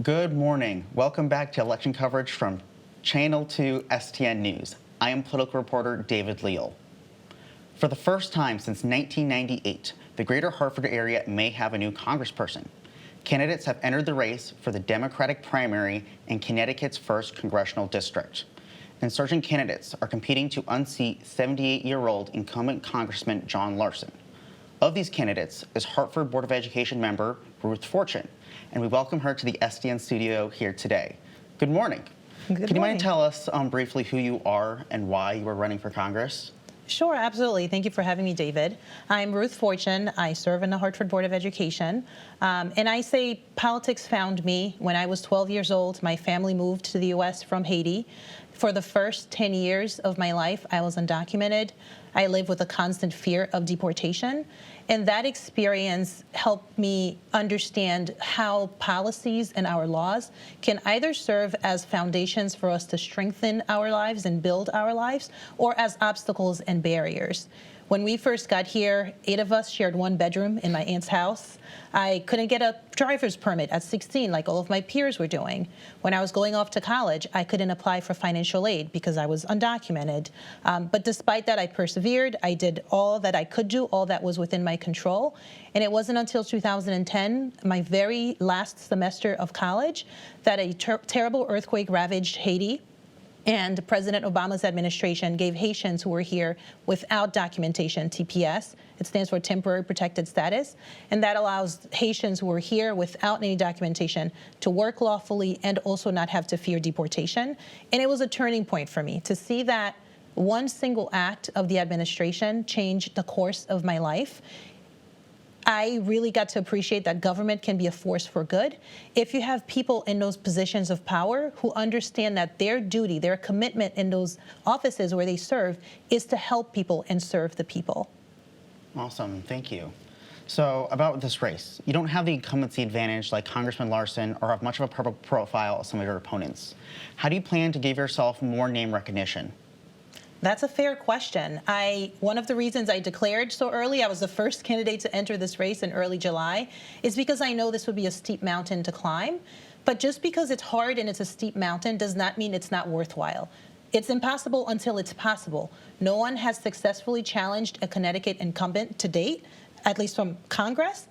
Good morning. Welcome back to election coverage from Channel 2 STN News. I am political reporter David Leal. For the first time since 1998, the greater Hartford area may have a new congressperson. Candidates have entered the race for the Democratic primary in Connecticut's 1st Congressional District. Insurgent candidates are competing to unseat 78-year-old incumbent Congressman John Larson. Of these candidates is Hartford Board of Education member Ruth Fortune, and we welcome her to the STN studio here today. Good morning. Can you mind tell us briefly who you are and why you are running for Congress? Sure, absolutely. Thank you for having me, David. I'm Ruth Fortune. I serve in the Hartford Board of Education. And I say politics found me when I was 12 years old. My family moved to the U.S. from Haiti. For the first 10 years of my life, I was undocumented. I lived with a constant fear of deportation. And that experience helped me understand how policies and our laws can either serve as foundations for us to strengthen our lives and build our lives, or as obstacles and barriers. When we first got here, 8 of us shared one bedroom in my aunt's house. I couldn't get a driver's permit at 16 like all of my peers were doing. When I was going off to college, I couldn't apply for financial aid because I was undocumented. But despite that, I persevered. I did all that I could do, all that was within my control. And it wasn't until 2010, my very last semester of college, that a terrible earthquake ravaged Haiti. And President Obama's administration gave Haitians who were here without documentation TPS. It stands for Temporary Protected Status. And that allows Haitians who are here without any documentation to work lawfully and also not have to fear deportation. And it was a turning point for me to see that one single act of the administration changed the course of my life. I really got to appreciate that government can be a force for good if you have people in those positions of power who understand that their duty, their commitment in those offices where they serve is to help people and serve the people. Awesome, thank you. So about this race, you don't have the incumbency advantage like Congressman Larson or have much of a public profile as some of your opponents. How do you plan to give yourself more name recognition? That's a fair question. One of the reasons I declared so early, I was the first candidate to enter this race in early July, is because I know this would be a steep mountain to climb. But just because it's hard and it's a steep mountain does not mean it's not worthwhile. It's impossible until it's possible. No one has successfully challenged a Connecticut incumbent to date, at least from Congress,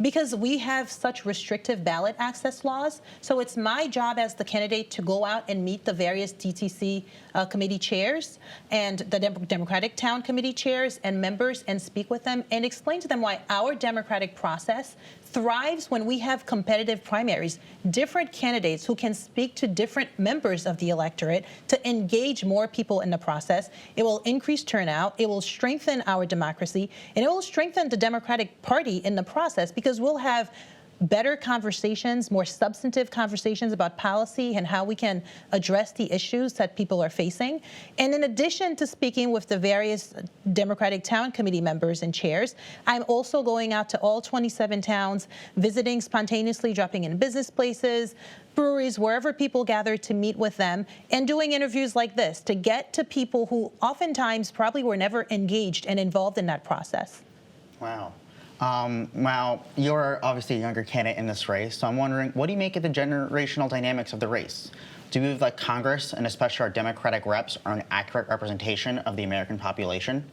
because we have such restrictive ballot access laws. So it's my job as the candidate to go out and meet the various DTC committee chairs and the Democratic Town Committee chairs and members and speak with them and explain to them why our democratic process thrives when we have competitive primaries, different candidates who can speak to different members of the electorate to engage more people in the process. It will increase turnout, it will strengthen our democracy, and it will strengthen the Democratic Party in the process because we'll have better conversations, more substantive conversations about policy and how we can address the issues that people are facing. And in addition to speaking with the various Democratic Town Committee members and chairs, I'm also going out to all 27 towns, visiting spontaneously, dropping in business places, breweries, wherever people gather to meet with them, and doing interviews like this to get to people who oftentimes probably were never engaged and involved in that process. Wow. Well, you're obviously a younger candidate in this race, so I'm wondering, what do you make of the generational dynamics of the race? Do you believe that Congress, and especially our Democratic reps, are an accurate representation of the American population?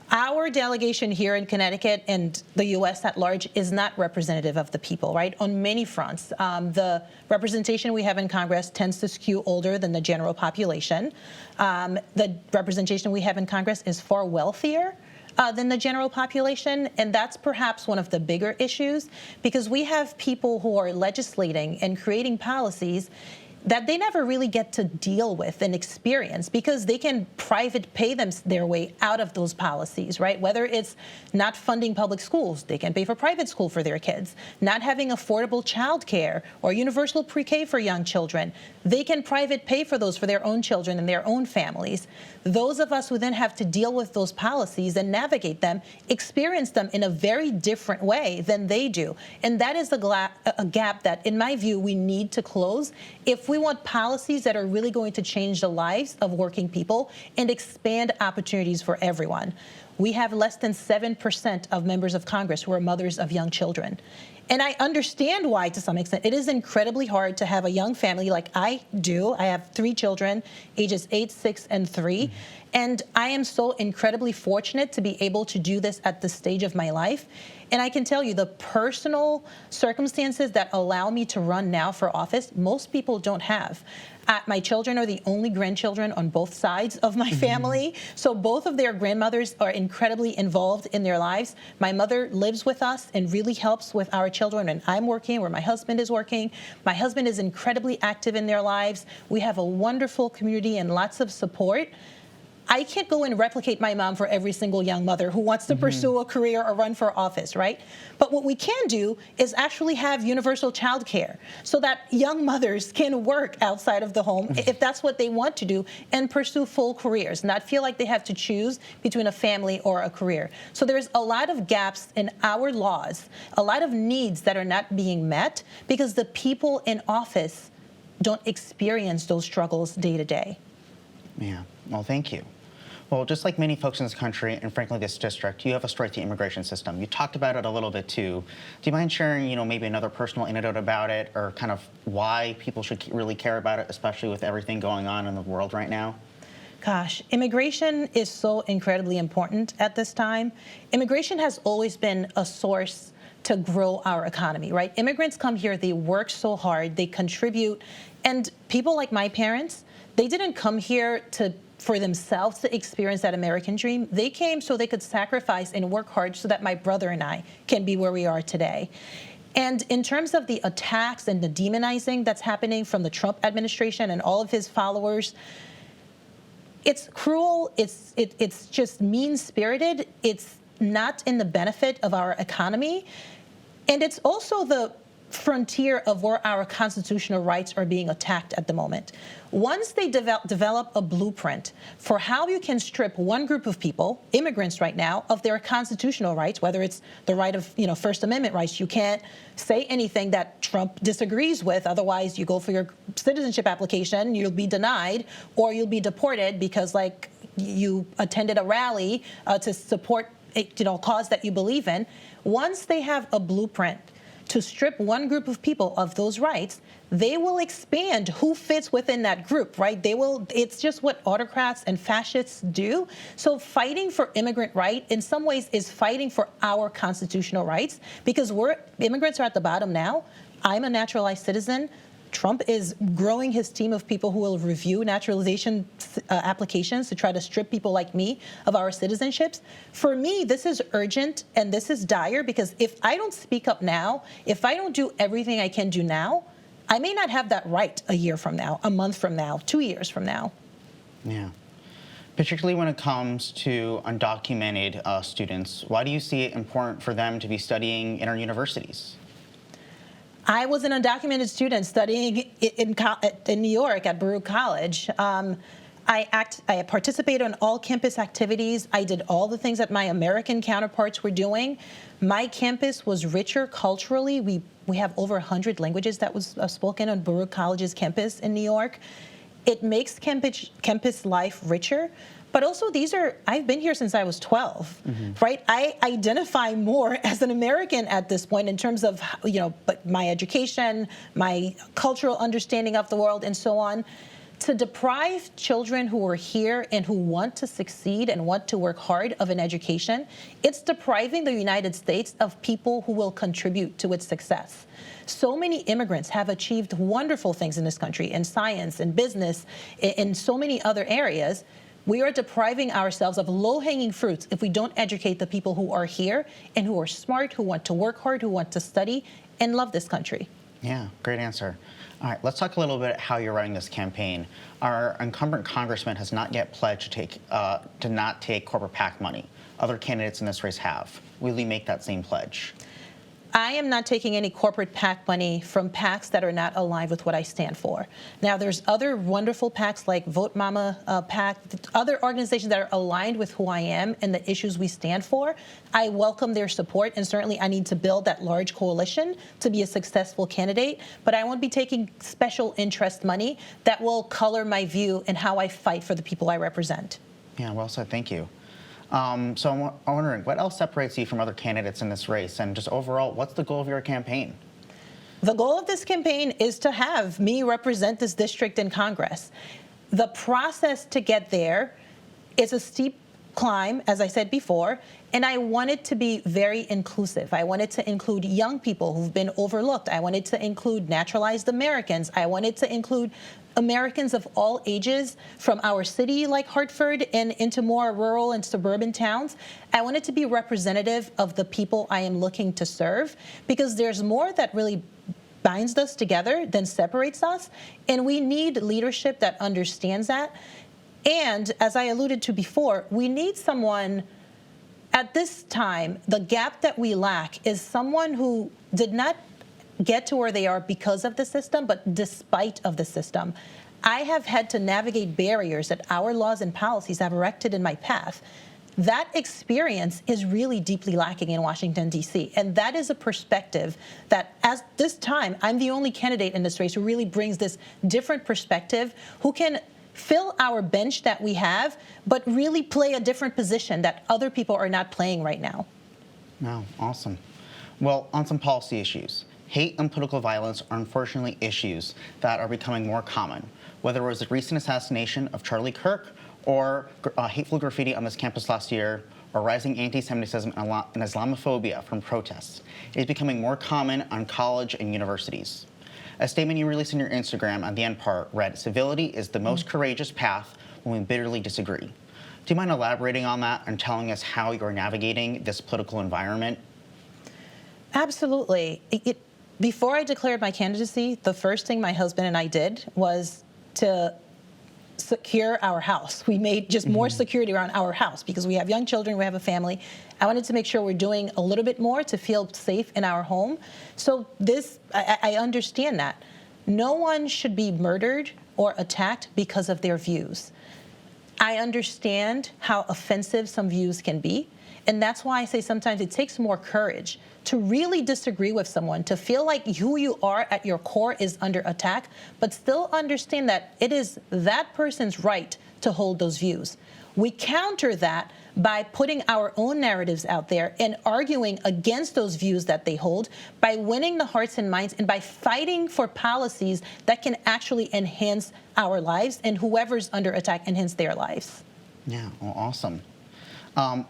Our delegation here in Connecticut and the U.S. at large is not representative of the people, right, on many fronts. The representation we have in Congress tends to skew older than the general population. The representation we have in Congress is far wealthier than the general population, and that's perhaps one of the bigger issues because we have people who are legislating and creating policies that they never really get to deal with and experience because they can private pay their way out of those policies, right? Whether it's not funding public schools, they can pay for private school for their kids, not having affordable child care or universal pre-K for young children, they can private pay for those for their own children and their own families. Those of us who then have to deal with those policies and navigate them experience them in a very different way than they do. And that is a gap that, in my view, we need to close if we we want policies that are really going to change the lives of working people and expand opportunities for everyone. We have less than 7% of members of Congress who are mothers of young children. And I understand why, to some extent. It is incredibly hard to have a young family like I do. I have 3 children, ages 8, 6, and 3. And I am so incredibly fortunate to be able to do this at this stage of my life. And I can tell you the personal circumstances that allow me to run now for office, most people don't have. My children are the only grandchildren on both sides of my family. So both of their grandmothers are incredibly involved in their lives. My mother lives with us and really helps with our children when I'm working, where my husband is working. My husband is incredibly active in their lives. We have a wonderful community and lots of support. I can't go and replicate my mom for every single young mother who wants to pursue a career or run for office, right? But what we can do is actually have universal child care so that young mothers can work outside of the home if that's what they want to do and pursue full careers, not feel like they have to choose between a family or a career. So there's a lot of gaps in our laws, a lot of needs that are not being met because the people in office don't experience those struggles day to day. Yeah, well, thank you. Well, just like many folks in this country, and frankly this district, you have a story to the immigration system. You talked about it a little bit too. Do you mind sharing, maybe another personal anecdote about it, or kind of why people should really care about it, especially with everything going on in the world right now? Gosh, immigration is so incredibly important at this time. Immigration has always been a source to grow our economy, right? Immigrants come here, they work so hard, they contribute, and people like my parents, they didn't come here for themselves to experience that American dream. They came so they could sacrifice and work hard so that my brother and I can be where we are today. And in terms of the attacks and the demonizing that's happening from the Trump administration and all of his followers, it's cruel, it's just mean-spirited, it's not in the benefit of our economy, and it's also the frontier of where our constitutional rights are being attacked at the moment. Once they develop a blueprint for how you can strip one group of people, immigrants right now, of their constitutional rights, whether it's the right of First Amendment rights, you can't say anything that Trump disagrees with, otherwise you go for your citizenship application, you'll be denied, or you'll be deported because you attended a rally to support a cause that you believe in. Once they have a blueprint to strip one group of people of those rights, they will expand who fits within that group, right? It's just what autocrats and fascists do. So fighting for immigrant rights in some ways is fighting for our constitutional rights because immigrants are at the bottom now. I'm a naturalized citizen. Trump is growing his team of people who will review naturalization applications to try to strip people like me of our citizenships. For me, this is urgent and this is dire because if I don't speak up now, if I don't do everything I can do now, I may not have that right a year from now, a month from now, 2 years from now. Yeah. Particularly when it comes to undocumented students, why do you see it important for them to be studying in our universities? I was an undocumented student studying in New York at Baruch College. I participated in all campus activities. I did all the things that my American counterparts were doing. My campus was richer culturally. We have over 100 languages that was spoken on Baruch College's campus in New York. It makes campus life richer. But also I've been here since I was 12, right? I identify more as an American at this point in terms of, but my education, my cultural understanding of the world, and so on. To deprive children who are here and who want to succeed and want to work hard of an education, it's depriving the United States of people who will contribute to its success. So many immigrants have achieved wonderful things in this country, in science, in business, in so many other areas. We are depriving ourselves of low-hanging fruits if we don't educate the people who are here and who are smart, who want to work hard, who want to study, and love this country. Yeah, great answer. All right, let's talk a little bit how you're running this campaign. Our incumbent congressman has not yet pledged to not take corporate PAC money. Other candidates in this race have. Will you make that same pledge? I am not taking any corporate PAC money from PACs that are not aligned with what I stand for. Now, there's other wonderful PACs like Vote Mama PAC, other organizations that are aligned with who I am and the issues we stand for. I welcome their support, and certainly I need to build that large coalition to be a successful candidate, but I won't be taking special interest money that will color my view and how I fight for the people I represent. Yeah, well said. Thank you. So I'm wondering, what else separates you from other candidates in this race? And just overall, what's the goal of your campaign? The goal of this campaign is to have me represent this district in Congress. The process to get there is a steep climb, as I said before, and I want it to be very inclusive. I want it to include young people who've been overlooked. I want it to include naturalized Americans. I want it to include Americans of all ages from our city like Hartford and into more rural and suburban towns. I want it to be representative of the people I am looking to serve, because there's more that really binds us together than separates us, and we need leadership that understands that. And as I alluded to before, we need someone at this time. The gap that we lack is someone who did not get to where they are because of the system, but despite of the system. I have had to navigate barriers that our laws and policies have erected in my path. That experience is really deeply lacking in Washington, D.C., and that is a perspective that, at this time, I'm the only candidate in this race who really brings this different perspective, who can fill our bench that we have, but really play a different position that other people are not playing right now. Wow, awesome. Well, on some policy issues. Hate and political violence are unfortunately issues that are becoming more common, whether it was the recent assassination of Charlie Kirk or hateful graffiti on this campus last year, or rising anti-Semitism and Islamophobia from protests. It is becoming more common on college and universities. A statement you released on your Instagram on the end part read, "Civility is the most courageous path when we bitterly disagree." Do you mind elaborating on that and telling us how you're navigating this political environment? Absolutely. Before I declared my candidacy, the first thing my husband and I did was to secure our house. We made just more security around our house because we have young children, we have a family. I wanted to make sure we're doing a little bit more to feel safe in our home. So I understand that. No one should be murdered or attacked because of their views. I understand how offensive some views can be, and that's why I say sometimes it takes more courage to really disagree with someone, to feel like who you are at your core is under attack, but still understand that it is that person's right to hold those views. We counter that by putting our own narratives out there and arguing against those views that they hold, by winning the hearts and minds, and by fighting for policies that can actually enhance our lives and whoever's under attack enhance their lives. Yeah, well, awesome.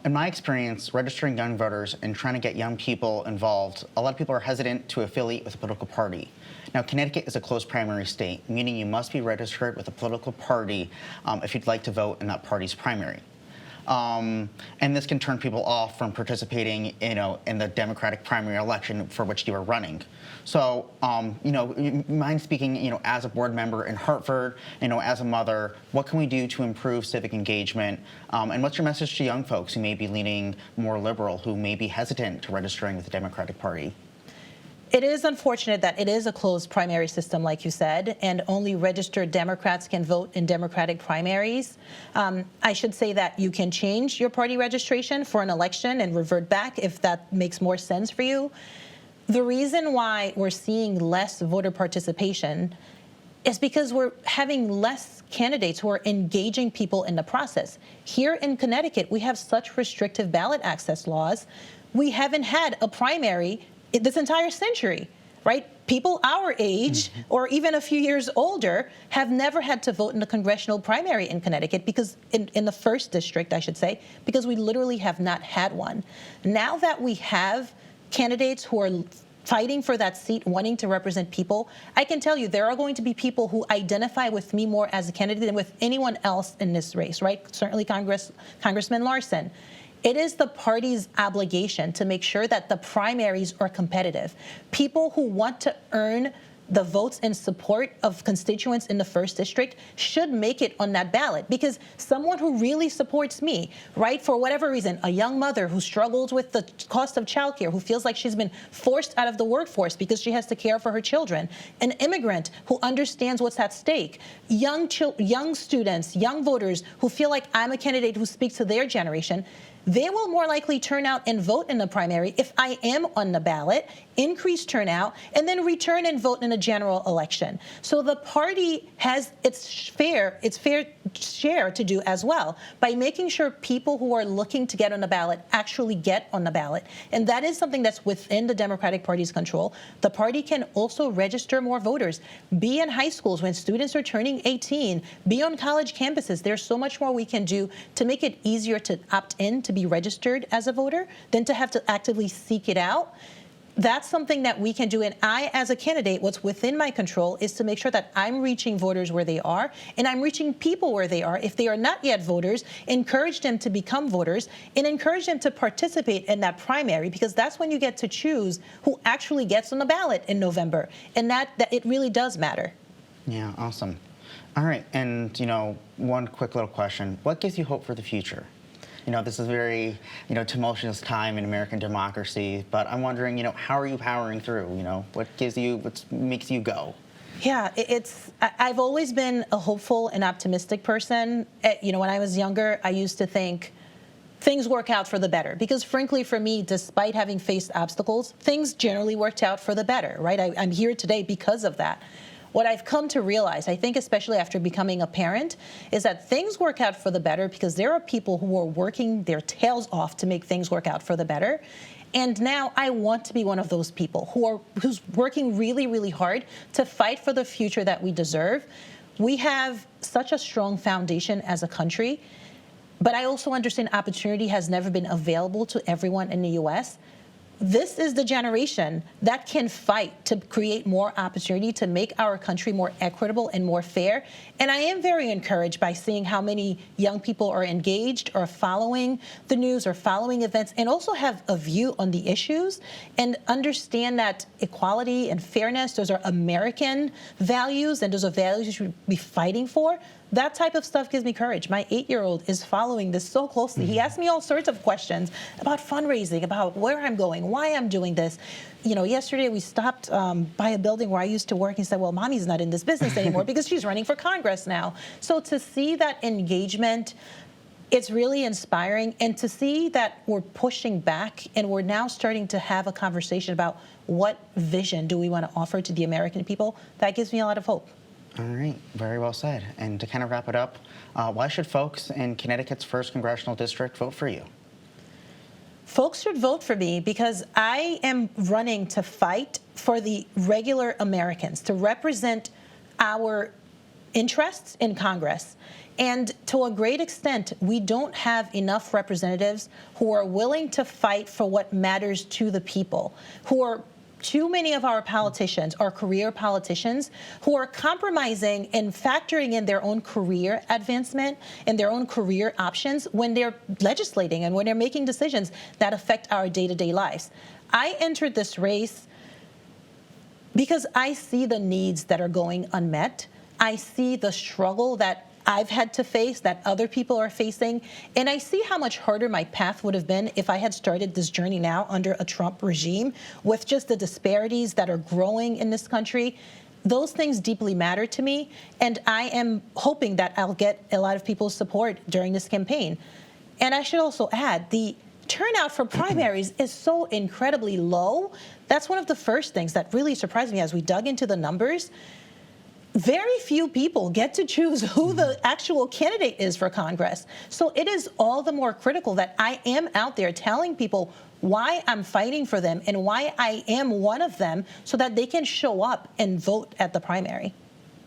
In my experience, registering young voters and trying to get young people involved, a lot of people are hesitant to affiliate with a political party. Now, Connecticut is a closed primary state, meaning you must be registered with a political party if you'd like to vote in that party's primary. And this can turn people off from participating, in the Democratic primary election for which you are running. So, mind speaking, as a board member in Hartford, as a mother, what can we do to improve civic engagement? And what's your message to young folks who may be leaning more liberal, who may be hesitant to registering with the Democratic Party? It is unfortunate that it is a closed primary system, like you said, and only registered Democrats can vote in Democratic primaries. I should say that you can change your party registration for an election and revert back if that makes more sense for you. The reason why we're seeing less voter participation is because we're having less candidates who are engaging people in the process. Here in Connecticut, we have such restrictive ballot access laws. We haven't had a primary this entire century, right? People our age or even a few years older have never had to vote in the congressional primary in Connecticut because in the first district, I should say, because we literally have not had one. Now that we have candidates who are fighting for that seat, wanting to represent people, I can tell you there are going to be people who identify with me more as a candidate than with anyone else in this race, right? Certainly Congressman Larson. It is the party's obligation to make sure that the primaries are competitive. People who want to earn the votes in support of constituents in the 1st district should make it on that ballot, because someone who really supports me, right, for whatever reason, a young mother who struggles with the cost of childcare, who feels like she's been forced out of the workforce because she has to care for her children, an immigrant who understands what's at stake, young students, young voters who feel like I'm a candidate who speaks to their generation, they will more likely turn out and vote in the primary if I am on the ballot, increase turnout, and then return and vote in a general election. So the party has its fair share to do as well by making sure people who are looking to get on the ballot actually get on the ballot. And that is something that's within the Democratic Party's control. The party can also register more voters, be in high schools when students are turning 18, be on college campuses. There's so much more we can do to make it easier to opt in to be registered as a voter than to have to actively seek it out. That's something that we can do. And I, as a candidate, what's within my control is to make sure that I'm reaching voters where they are, and I'm reaching people where they are. If they are not yet voters, encourage them to become voters and encourage them to participate in that primary, because that's when you get to choose who actually gets on the ballot in November. And that it really does matter. Yeah, awesome. All right, and one quick little question. What gives you hope for the future? This is a very, tumultuous time in American democracy, but I'm wondering, how are you powering through? What makes you go? Yeah, I've always been a hopeful and optimistic person. When I was younger, I used to think things work out for the better, because frankly, for me, despite having faced obstacles, things generally worked out for the better, right? I'm here today because of that. What I've come to realize, I think especially after becoming a parent, is that things work out for the better because there are people who are working their tails off to make things work out for the better. And now I want to be one of those people who's working really, really hard to fight for the future that we deserve. We have such a strong foundation as a country, but I also understand opportunity has never been available to everyone in the U.S. This is the generation that can fight to create more opportunity, to make our country more equitable and more fair. And I am very encouraged by seeing how many young people are engaged or following the news or following events, and also have a view on the issues and understand that equality and fairness, those are American values, and those are values you should be fighting for. That type of stuff gives me courage. My 8-year-old is following this so closely. He asks me all sorts of questions about fundraising, about where I'm going, why I'm doing this. Yesterday we stopped by a building where I used to work. He said, well, Mommy's not in this business anymore because she's running for Congress now. So to see that engagement, it's really inspiring. And to see that we're pushing back and we're now starting to have a conversation about what vision do we want to offer to the American people, that gives me a lot of hope. All right, very well said. And to kind of wrap it up, why should folks in Connecticut's 1st Congressional District vote for you? Folks should vote for me because I am running to fight for the regular Americans, to represent our interests in Congress. And to a great extent, we don't have enough representatives who are willing to fight for what matters to the people, too many of our politicians are career politicians who are compromising and factoring in their own career advancement and their own career options when they're legislating and when they're making decisions that affect our day-to-day lives. I entered this race because I see the needs that are going unmet. I see the struggle that I've had to face, that other people are facing, and I see how much harder my path would have been if I had started this journey now under a Trump regime, with just the disparities that are growing in this country. Those things deeply matter to me, and I am hoping that I'll get a lot of people's support during this campaign. And I should also add, the turnout for primaries is so incredibly low. That's one of the first things that really surprised me as we dug into the numbers. Very few people get to choose who the actual candidate is for Congress. So it is all the more critical that I am out there telling people why I'm fighting for them and why I am one of them, so that they can show up and vote at the primary.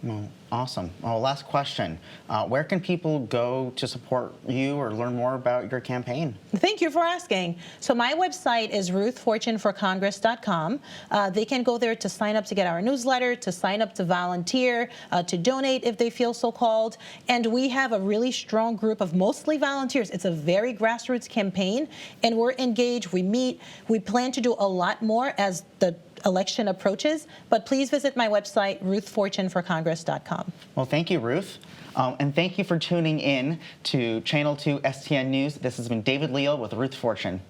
Well, awesome. Well, last question. Where can people go to support you or learn more about your campaign? Thank you for asking. So my website is ruthfortuneforcongress.com. They can go there to sign up to get our newsletter, to sign up to volunteer, to donate if they feel so called. And we have a really strong group of mostly volunteers. It's a very grassroots campaign, and we're engaged. We meet. We plan to do a lot more as the election approaches, but please visit my website, ruthfortuneforcongress.com. Well, thank you, Ruth. And thank you for tuning in to Channel 2 STN News. This has been David Leal with Ruth Fortune.